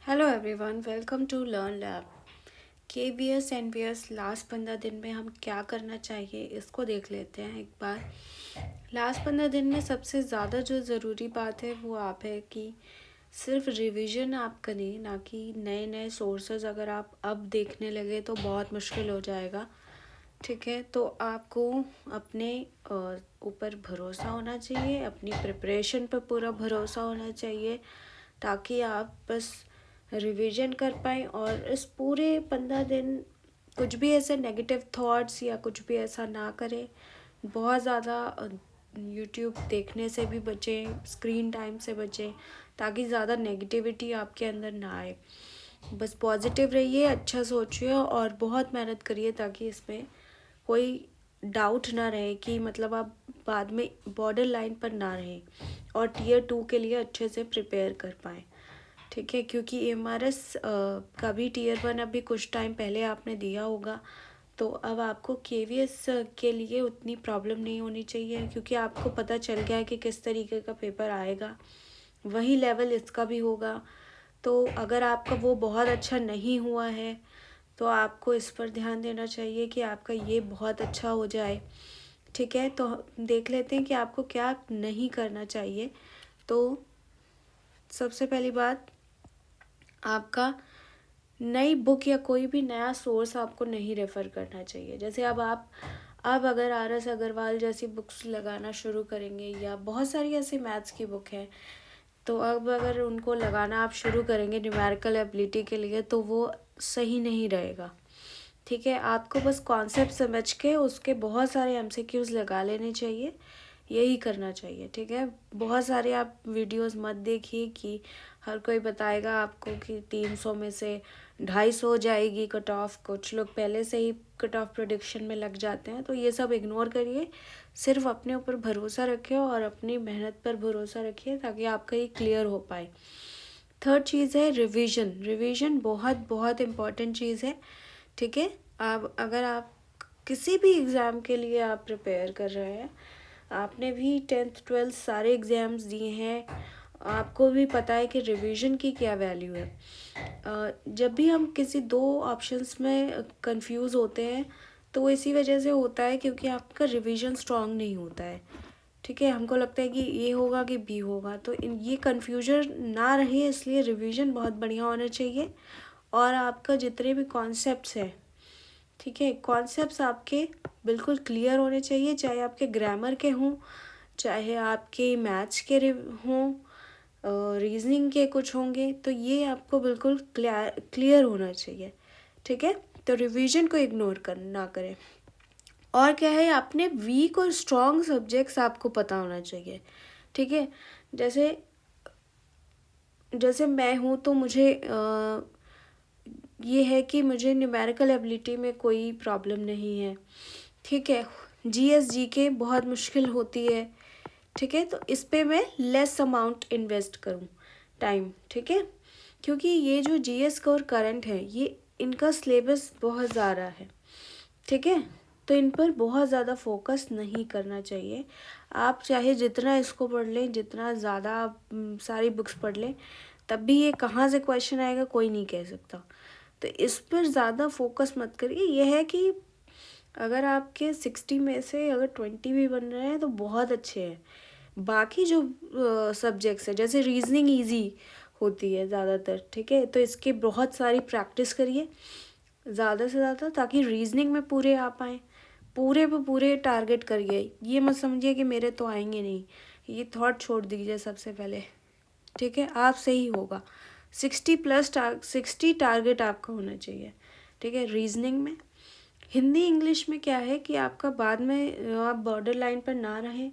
Hello everyone, welcome to learn lab. KVS NVS last 15 दिन में हम क्या करना चाहिए इसको देख लेते हैं एक बार। लास्ट 15 दिन में सबसे ज़्यादा जो ज़रूरी बात है वो आप है कि सिर्फ रिवीजन आप करें, ना कि नए नए सोर्सेज अगर आप अब देखने लगे तो बहुत मुश्किल हो जाएगा। ठीक है, तो आपको अपने ऊपर भरोसा होना चाहिए, अपनी प्रिपरेशन पर पूरा भरोसा होना चाहिए ताकि आप बस रिवीजन कर पाएँ और इस पूरे 15 दिन कुछ भी ऐसे नेगेटिव थॉट्स या कुछ भी ऐसा ना करें। बहुत ज़्यादा यूट्यूब देखने से भी बचें, स्क्रीन टाइम से बचें ताकि ज़्यादा नेगेटिविटी आपके अंदर ना आए। बस पॉजिटिव रहिए, अच्छा सोचिए और बहुत मेहनत करिए ताकि इसमें कोई डाउट ना रहे कि मतलब आप बाद में बॉर्डर लाइन पर ना रहें और Tier 2 के लिए अच्छे से प्रिपेयर कर पाएँ। ठीक है, क्योंकि एमआरएस का भी Tier 1 अभी कुछ टाइम पहले आपने दिया होगा, तो अब आपको केवीएस के लिए उतनी प्रॉब्लम नहीं होनी चाहिए क्योंकि आपको पता चल गया है कि किस तरीके का पेपर आएगा। वही लेवल इसका भी होगा। तो अगर आपका वो बहुत अच्छा नहीं हुआ है तो आपको इस पर ध्यान देना चाहिए कि आपका ये बहुत अच्छा हो जाए। ठीक है, तो देख लेते हैं कि आपको क्या नहीं करना चाहिए। तो सबसे पहली बात, आपका नई बुक या कोई भी नया सोर्स आपको नहीं रेफ़र करना चाहिए। जैसे अब अगर आर.एस. अग्रवाल जैसी बुक्स लगाना शुरू करेंगे या बहुत सारी ऐसी मैथ्स की बुक है, तो अब अगर उनको लगाना आप शुरू करेंगे न्यूमेरिकल एबिलिटी के लिए तो वो सही नहीं रहेगा। ठीक है, आपको बस कॉन्सेप्ट समझ के उसके बहुत सारे एमसीक्यूज़ लगा लेने चाहिए, यही करना चाहिए। ठीक है, बहुत सारे आप वीडियोस मत देखिए कि हर कोई बताएगा आपको कि 300 में से 250 हो जाएगी कट ऑफ। कुछ लोग पहले से ही कट ऑफ प्रोडिक्शन में लग जाते हैं, तो ये सब इग्नोर करिए। सिर्फ अपने ऊपर भरोसा रखिए और अपनी मेहनत पर भरोसा रखिए ताकि आपका ये क्लियर हो पाए। थर्ड चीज़ है रिवीजन। रिवीजन बहुत बहुत इम्पॉर्टेंट चीज़ है। ठीक है, अब अगर आप किसी भी एग्ज़ाम के लिए आप प्रिपेयर कर रहे हैं, आपने भी 10th 12th सारे एग्ज़ाम्स दिए हैं, आपको भी पता है कि रिवीजन की क्या वैल्यू है। जब भी हम किसी दो ऑप्शंस में कंफ्यूज होते हैं तो वो इसी वजह से होता है क्योंकि आपका रिवीजन स्ट्रांग नहीं होता है। ठीक है, हमको लगता है कि ए होगा कि बी होगा, तो ये कन्फ्यूजन ना रहे इसलिए रिवीजन बहुत बढ़िया होना चाहिए। और आपका जितने भी कॉन्सेप्ट्स हैं, ठीक है, कॉन्सेप्ट्स आपके बिल्कुल क्लियर होने चाहिए, चाहे आपके ग्रामर के हों, चाहे आपके मैथ्स के हों, रीजनिंग के कुछ होंगे, तो ये आपको बिल्कुल क्लियर होना चाहिए। ठीक है, तो रिवीजन को इग्नोर ना करें। और क्या है, अपने वीक और स्ट्रॉन्ग सब्जेक्ट्स आपको पता होना चाहिए। ठीक है, जैसे जैसे मैं हूँ तो मुझे ये है कि मुझे न्यूमेरिकल एबिलिटी में कोई प्रॉब्लम नहीं है। ठीक है, जीएस जीके बहुत मुश्किल होती है। ठीक है, तो इस पे मैं लेस अमाउंट इन्वेस्ट करूँ टाइम। ठीक है, क्योंकि ये जो जीएस का और करंट है, ये इनका सिलेबस बहुत ज़्यादा है। ठीक है, तो इन पर बहुत ज़्यादा फोकस नहीं करना चाहिए। आप चाहे जितना इसको पढ़ लें, जितना ज़्यादा आप सारी बुक्स पढ़ लें, तब भी ये कहाँ से क्वेश्चन आएगा कोई नहीं कह सकता। तो इस पर ज़्यादा फोकस मत करिए। यह है कि अगर आपके 60 में से अगर 20 भी बन रहे हैं तो बहुत अच्छे हैं। बाकी जो सब्जेक्ट्स है, जैसे रीजनिंग इजी होती है ज़्यादातर, ठीक है, तो इसकी बहुत सारी प्रैक्टिस करिए ज़्यादा से ज़्यादा ताकि रीजनिंग में पूरे आ पाएँ। पूरे पे पूरे टारगेट करिए, ये मत समझिए कि मेरे तो आएंगे नहीं, ये थॉट छोड़ दीजिए सबसे पहले। ठीक है, आप सही होगा। 60 टारगेट आपका होना चाहिए। ठीक है, रीजनिंग में। हिंदी इंग्लिश में क्या है कि आपका बाद में आप बॉर्डर लाइन पर ना रहें।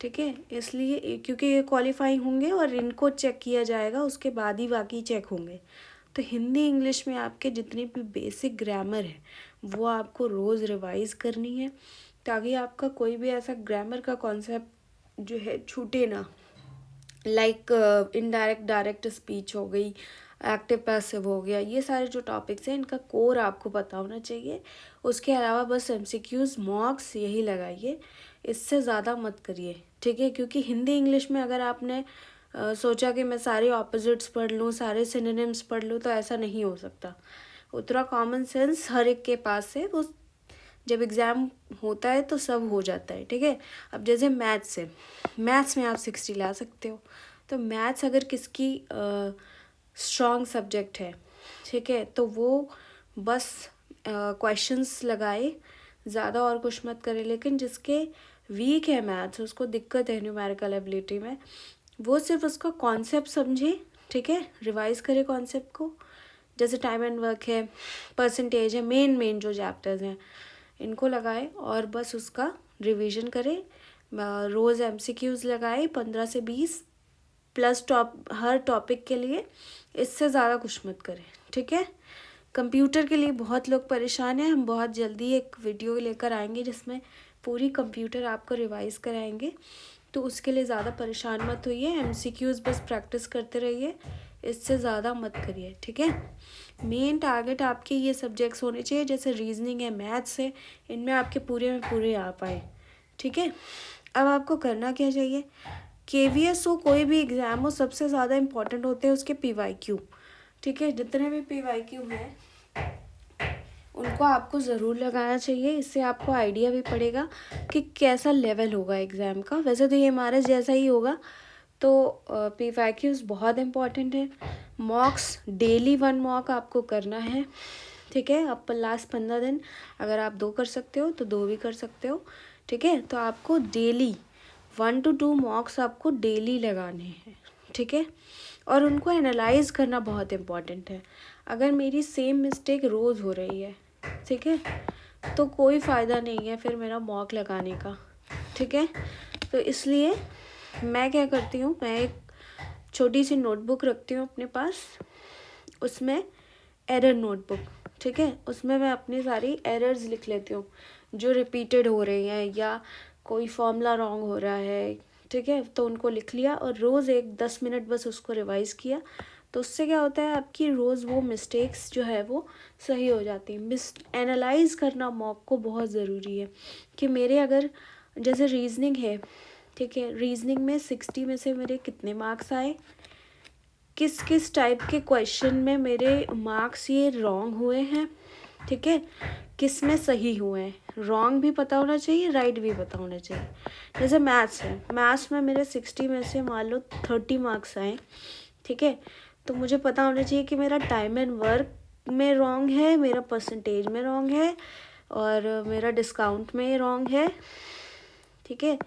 ठीक है, इसलिए क्योंकि ये क्वालिफाइंग होंगे और इनको चेक किया जाएगा, उसके बाद ही बाकी चेक होंगे। तो हिंदी इंग्लिश में आपके जितनी भी बेसिक ग्रामर है वो आपको रोज़ रिवाइज करनी है ताकि आपका कोई भी ऐसा ग्रामर का कॉन्सेप्ट जो है छूटे ना। लाइक इनडायरेक्ट डायरेक्ट स्पीच हो गई, एक्टिव पैसिव हो गया, ये सारे जो टॉपिक्स हैं इनका कोर आपको पता होना चाहिए। उसके अलावा बस एमसीक्यूज मॉक्स यही लगाइए, इससे ज़्यादा मत करिए। ठीक है, क्योंकि हिंदी इंग्लिश में अगर आपने सोचा कि मैं सारे ऑपोजिट्स पढ़ लूँ, सारे सिनोनिम्स पढ़ लूँ, तो ऐसा नहीं हो सकता। उतना कॉमन सेंस हर एक के पास है, वो जब एग्ज़ाम होता है तो सब हो जाता है, ठीक है। अब जैसे मैथ्स है, मैथ्स में आप 60 ला सकते हो, तो मैथ्स अगर किसकी स्ट्रॉन्ग सब्जेक्ट है, ठीक है, तो वो बस क्वेश्चंस लगाए, ज़्यादा और कुछ मत करे। लेकिन जिसके वीक है मैथ्स, उसको दिक्कत है न्यूमेरिकल एबिलिटी में, वो सिर्फ उसका कॉन्सेप्ट समझे, ठीक है, रिवाइज करे कॉन्सेप्ट को। जैसे टाइम एंड वर्क है, परसेंटेज है, मेन जो चैप्टर्स हैं इनको लगाए और बस उसका रिवीजन करे। रोज़ एमसीक्यूज़ लगाए 15 से 20 प्लस हर टॉपिक के लिए, इससे ज़्यादा कुछ मत करें, ठीक है। कंप्यूटर के लिए बहुत लोग परेशान हैं, हम बहुत जल्दी एक वीडियो लेकर आएंगे जिसमें पूरी कंप्यूटर आपको रिवाइज कराएंगे, तो उसके लिए ज़्यादा परेशान मत होइए। एमसीक्यूज़ बस प्रैक्टिस करते रहिए, इससे ज़्यादा मत करिए, ठीक है। मेन टारगेट आपके ये सब्जेक्ट्स होने चाहिए, जैसे रीजनिंग है, मैथ्स है, इनमें आपके पूरे में पूरे आ पाए, ठीक है। अब आपको करना क्या चाहिए, केवीएस हो, कोई भी एग्ज़ाम हो, सबसे ज़्यादा इम्पॉर्टेंट होते हैं उसके पीवाईक्यू, ठीक है। जितने भी पीवाईक्यू हैं उनको आपको ज़रूर लगाना चाहिए, इससे आपको आइडिया भी पड़ेगा कि कैसा लेवल होगा एग्ज़ाम का। वैसे तो ये हमारे जैसा ही होगा, तो पीवाईक्यूज़ बहुत इम्पॉर्टेंट है। मॉक्स डेली 1 मॉक आपको करना है, ठीक है। अब लास्ट 15 दिन अगर आप 2 कर सकते हो तो 2 भी कर सकते हो, ठीक है। तो आपको डेली 1 to 2 मॉक्स आपको डेली लगाने हैं, ठीक है। और उनको एनालाइज करना बहुत इम्पॉर्टेंट है। अगर मेरी सेम मिस्टेक रोज़ हो रही है, ठीक है, तो कोई फ़ायदा नहीं है फिर मेरा मॉक लगाने का, ठीक है। तो इसलिए मैं क्या करती हूँ, मैं एक छोटी सी नोटबुक रखती हूँ अपने पास, उसमें एरर नोटबुक, ठीक है, उसमें मैं अपनी सारी एरर्स लिख लेती हूँ जो रिपीटेड हो रही हैं या कोई फॉर्मूला रॉन्ग हो रहा है, ठीक है, तो उनको लिख लिया और रोज़ 10 मिनट बस उसको रिवाइज़ किया। तो उससे क्या होता है, आपकी रोज़ वो मिस्टेक्स जो है वो सही हो जाती हैं। एनालाइज करना मॉक को बहुत ज़रूरी है कि मेरे अगर जैसे रीजनिंग है, ठीक है, रीजनिंग में 60 में से मेरे कितने मार्क्स आए, किस किस टाइप के क्वेश्चन में मेरे मार्क्स ये रॉन्ग हुए हैं, ठीक है, किस में सही हुए हैं। रॉन्ग भी पता होना चाहिए, राइट भी पता होना चाहिए। जैसे मैथ्स है, मैथ्स में मेरे 60 में से मान लो 30 मार्क्स आए, ठीक है, तो मुझे पता होना चाहिए कि मेरा टाइम एंड वर्क में रॉन्ग है, मेरा परसेंटेज में रॉन्ग है और मेरा डिस्काउंट में रॉन्ग है, ठीक है।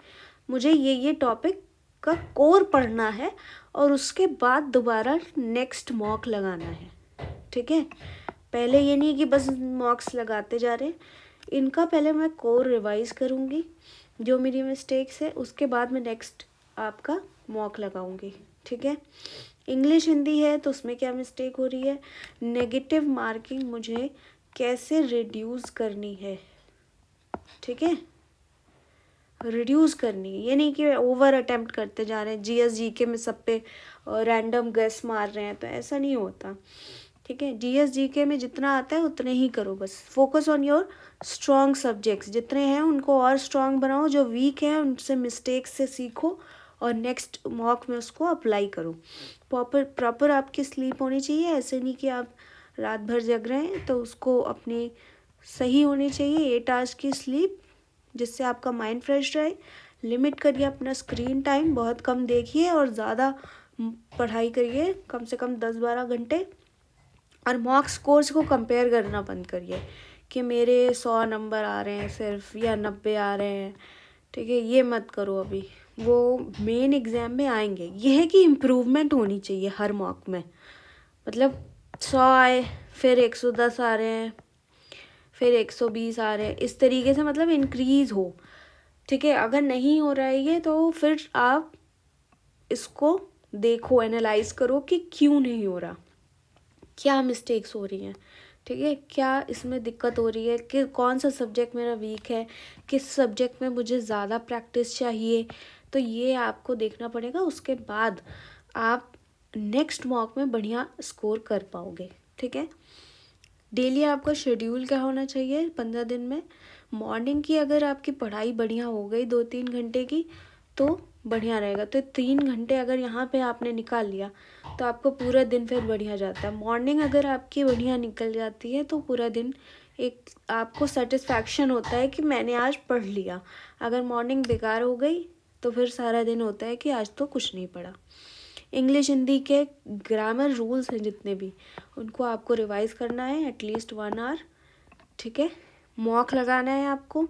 मुझे ये टॉपिक का कोर पढ़ना है और उसके बाद दोबारा नेक्स्ट मॉक लगाना है, ठीक है। पहले ये नहीं कि बस मॉक्स लगाते जा रहे, इनका पहले मैं कोर रिवाइज करूँगी जो मेरी मिस्टेक्स है, उसके बाद मैं नेक्स्ट आपका मॉक लगाऊंगी, ठीक है। इंग्लिश हिंदी है तो उसमें क्या मिस्टेक हो रही है, नेगेटिव मार्किंग मुझे कैसे रिड्यूस करनी है, ठीक है, रिड्यूस करनी है। ये नहीं कि ओवर अटेम्प्ट करते जा रहे हैं, जीएस जीके में सब पे रैंडम गेस मार रहे हैं, तो ऐसा नहीं होता, ठीक है। जीएस जीके में जितना आता है उतने ही करो, बस focus on your strong subjects, जितने हैं उनको और स्ट्रॉन्ग बनाओ, जो वीक है उनसे मिस्टेक्स से सीखो और नेक्स्ट मॉक में उसको अप्लाई करो। प्रॉपर आपकी स्लीप होनी चाहिए, ऐसे नहीं कि आप रात भर जग रहे हैं, तो उसको अपनी सही होनी चाहिए 8 आवर्स की स्लीप, जिससे आपका माइंड फ्रेश रहे। लिमिट करिए अपना स्क्रीन टाइम, बहुत कम देखिए और ज़्यादा पढ़ाई करिए, कम से कम 10-12 घंटे। और मॉक स्कोर्स को कंपेयर करना बंद करिए कि मेरे 100 नंबर आ रहे हैं सिर्फ या 90 आ रहे हैं, ठीक है, ये मत करो अभी, वो मेन एग्ज़ाम में आएंगे। ये है कि इम्प्रूवमेंट होनी चाहिए हर मॉक में, मतलब 100 आए फिर 110 आ रहे हैं, फिर 120 आ रहे हैं, इस तरीके से मतलब इंक्रीज़ हो, ठीक है। अगर नहीं हो रहा है ये, तो फिर आप इसको देखो, एनालाइज करो कि क्यों नहीं हो रहा, क्या मिस्टेक्स हो रही हैं, ठीक है, क्या इसमें दिक्कत हो रही है, कि कौन सा सब्जेक्ट मेरा वीक है, किस सब्जेक्ट में मुझे ज़्यादा प्रैक्टिस चाहिए, तो ये आपको देखना पड़ेगा। उसके बाद आप नेक्स्ट मॉक में बढ़िया स्कोर कर पाओगे, ठीक है। डेली आपका शेड्यूल क्या होना चाहिए 15 दिन में, मॉर्निंग की अगर आपकी पढ़ाई बढ़िया हो गई 2-3 घंटे की, तो बढ़िया रहेगा। तो 3 घंटे अगर यहाँ पे आपने निकाल लिया तो आपको पूरा दिन फिर बढ़िया जाता है। मॉर्निंग अगर आपकी बढ़िया निकल जाती है तो पूरा दिन एक आपको सेटिस्फैक्शन होता है कि मैंने आज पढ़ लिया। अगर मॉर्निंग बेकार हो गई तो फिर सारा दिन होता है कि आज तो कुछ नहीं पढ़ा। इंग्लिश हिंदी के ग्रामर रूल्स हैं जितने भी, उनको आपको रिवाइज़ करना है एटलीस्ट 1 आवर, ठीक है। मॉक लगाना है आपको,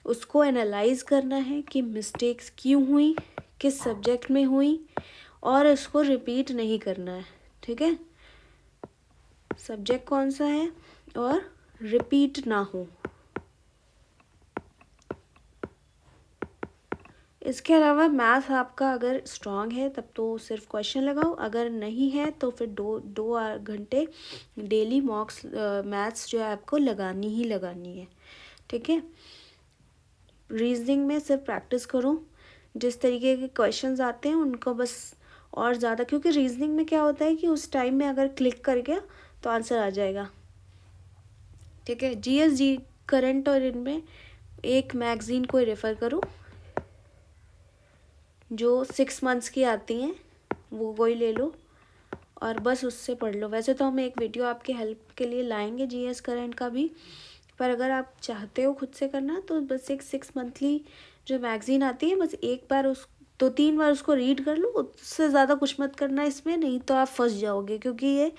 उसको एनालाइज करना है कि मिस्टेक्स क्यों हुई, किस सब्जेक्ट में हुई, और इसको रिपीट नहीं करना है, ठीक है। सब्जेक्ट कौन सा है और रिपीट ना हो। इसके अलावा मैथ आपका अगर स्ट्रांग है तब तो सिर्फ क्वेश्चन लगाओ, अगर नहीं है तो फिर 2 घंटे डेली मॉक्स मैथ्स जो है आपको लगानी ही लगानी है, ठीक है। रीजनिंग में सिर्फ प्रैक्टिस करो, जिस तरीके के क्वेश्चंस आते हैं उनको बस और ज़्यादा, क्योंकि रीजनिंग में क्या होता है कि उस टाइम में अगर क्लिक कर गया तो आंसर आ जाएगा, ठीक है। जीएस करंट और इनमें एक मैगज़ीन को रेफ़र करो जो 6 मंथ्स की आती हैं, वो कोई ले लो और बस उससे पढ़ लो। वैसे तो हम एक वीडियो आपके हेल्प के लिए लाएंगे जीएस करंट का भी, पर अगर आप चाहते हो खुद से करना तो बस एक 6 मंथली जो मैगज़ीन आती है, बस एक बार उस 2-3 बार उसको रीड कर लो, उससे ज़्यादा कुछ मत करना इसमें, नहीं तो आप फंस जाओगे, क्योंकि ये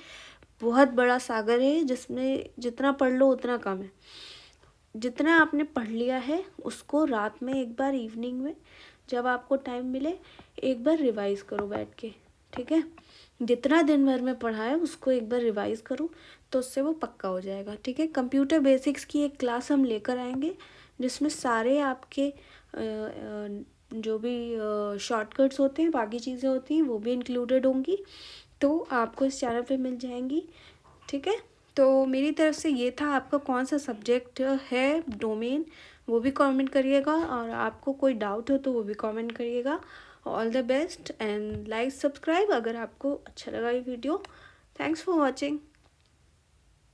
बहुत बड़ा सागर है जिसमें जितना पढ़ लो उतना कम है। जितना आपने पढ़ लिया है उसको रात में एक बार, इवनिंग में जब आपको टाइम मिले एक बार रिवाइज़ करो बैठ के, ठीक है। जितना दिन भर में पढ़ा है उसको एक बार रिवाइज़ करो तो उससे वो पक्का हो जाएगा, ठीक है। कंप्यूटर बेसिक्स की एक क्लास हम लेकर आएंगे जिसमें सारे आपके जो भी शॉर्टकट्स होते हैं, बाकी चीज़ें होती हैं, वो भी इंक्लूडेड होंगी, तो आपको इस चैनल पे मिल जाएंगी, ठीक है। तो मेरी तरफ से ये था। आपका कौन सा सब्जेक्ट है, डोमेन, वो भी कमेंट करिएगा, और आपको कोई डाउट हो तो वो भी कमेंट करिएगा। All the best and like subscribe अगर आपको अच्छा लगा ये वीडियो। Thanks for watching.